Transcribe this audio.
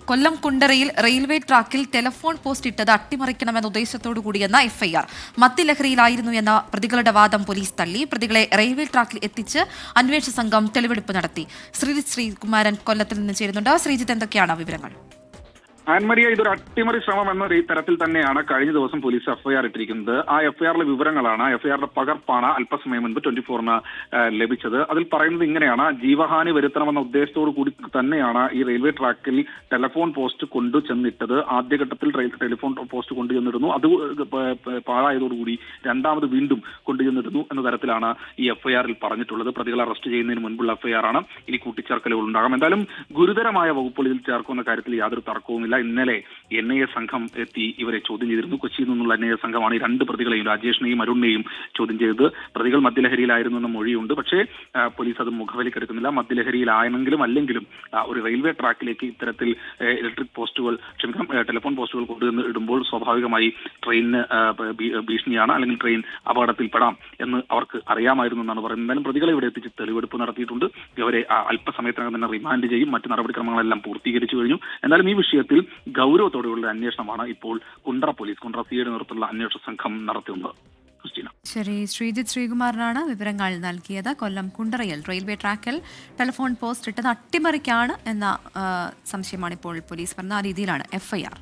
കൊല്ലം കുണ്ടറയിൽ railway ട്രാക്കിൽ telephone post ഇട്ടത് അട്ടിമറിക്കണമെന്ന ഉദ്ദേശത്തോടു കൂടിയെന്ന എഫ്ഐആർ. മദ്യലഹരിയിലായിരുന്നു എന്ന പ്രതികളുടെ വാദം പോലീസ് തള്ളി. പ്രതികളെ റെയിൽവേ ട്രാക്കിൽ എത്തിച്ച് അന്വേഷണ സംഘം തെളിവെടുപ്പ് നടത്തി. ശ്രീജിത്ത് ശ്രീകുമാരൻ കൊല്ലത്തിൽ നിന്ന് ചേരുന്നുണ്ട്. ശ്രീജിത്ത്, എന്തൊക്കെയാണ് വിവരങ്ങൾ? ആൻമരിയ, ഇതൊരു അട്ടിമറി ശ്രമം എന്ന തരത്തിൽ തന്നെയാണ് കഴിഞ്ഞ ദിവസം പോലീസ് എഫ്ഐആർ ഇട്ടിരിക്കുന്നത്. ആ എഫ്ഐആറിലെ വിവരങ്ങളാണ്, എഫ്ഐആറിന്റെ പകർപ്പാണ് അല്പസമയം മുൻപ് 24-ന് ലഭിച്ചത്. അതിൽ പറയുന്നത് ഇങ്ങനെയാണ്: ജീവഹാനി വരുത്തണമെന്ന ഉദ്ദേശത്തോടു കൂടി തന്നെയാണ് ഈ റെയിൽവേ ട്രാക്കിൽ ടെലിഫോൺ പോസ്റ്റ് കൊണ്ടു ചെന്നിട്ടത്. ആദ്യഘട്ടത്തിൽ ടെലിഫോൺ പോസ്റ്റ് കൊണ്ടുചെന്നിരുന്നു, അത് പാഴായതോടുകൂടി രണ്ടാമത് വീണ്ടും കൊണ്ടുചെന്നിരുന്നു എന്ന തരത്തിലാണ് ഈ എഫ്ഐആറിൽ പറഞ്ഞിട്ടുള്ളത്. പ്രതികളെ അറസ്റ്റ് ചെയ്യുന്നതിന് മുൻപുള്ള എഫ്ഐആർ ആണ്. ഇനി കൂട്ടിച്ചേർക്കലുകൾ ഉണ്ടാകാം. എന്തായാലും ഗുരുതരമായ വകുപ്പുകൾ ഇതിൽ ചേർക്കുന്ന കാര്യത്തിൽ യാതൊരു തർക്കവുമില്ല. ഇന്നലെ NIA സംഘം എത്തി ഇവരെ ചോദ്യം ചെയ്തിരുന്നു. കൊച്ചിയിൽ നിന്നുള്ള NIA സംഘമാണ് ഈ രണ്ട് പ്രതികളെയും, രാജേഷിനെയും അരുണിനെയും ചോദ്യം ചെയ്തത്. പ്രതികൾ മദ്യലഹരിയിലായിരുന്നു എന്ന മൊഴിയുണ്ട്. പക്ഷേ പോലീസ് അത് മുഖവിലക്കെടുക്കുന്നില്ല. മദ്യലഹരിയിലായെങ്കിലും അല്ലെങ്കിലും ഒരു റെയിൽവേ ട്രാക്കിലേക്ക് ഇത്തരത്തിൽ ഇലക്ട്രിക് പോസ്റ്റുകൾ, ടെലിഫോൺ പോസ്റ്റുകൾ കൊണ്ടുവന്ന് ഇടുമ്പോൾ സ്വാഭാവികമായി ട്രെയിനിന് ഭീഷണിയാണ്, അല്ലെങ്കിൽ ട്രെയിൻ അപകടത്തിൽപ്പെടാം എന്ന് അവർക്ക് അറിയാമായിരുന്നു എന്നാണ് പറയുന്നത്. എന്തായാലും പ്രതികളെ ഇവിടെ എത്തിച്ച് തെളിവെടുപ്പ് നടത്തിയിട്ടുണ്ട്. ഇവരെ അല്പസമയത്തിനകം തന്നെ റിമാൻഡ് ചെയ്യും. മറ്റ് നടപടിക്രമങ്ങളെല്ലാം പൂർത്തീകരിച്ചു കഴിഞ്ഞു. എന്നാലും ഈ വിഷയത്തിൽ ഗൗരവത്തോടെയുള്ള അന്വേഷണമാണ് ഇപ്പോൾ കുണ്ടറ സിയുടെ നേതൃത്വത്തിലുള്ള അന്വേഷണ സംഘം നടത്തുന്നത്. ശരി, ശ്രീജിത്ത് ശ്രീകുമാരനാണ് വിവരങ്ങൾ നൽകിയത്. കൊല്ലം കുണ്ടറയിൽ റെയിൽവേ ട്രാക്കിൽ ടെലിഫോൺ പോസ്റ്റ് ഇട്ടത് അട്ടിമറിക്കാണ് എന്ന സംശയമാണ് ഇപ്പോൾ പോലീസ് പറഞ്ഞ. ആ രീതിയിലാണ് എഫ്ഐആർ.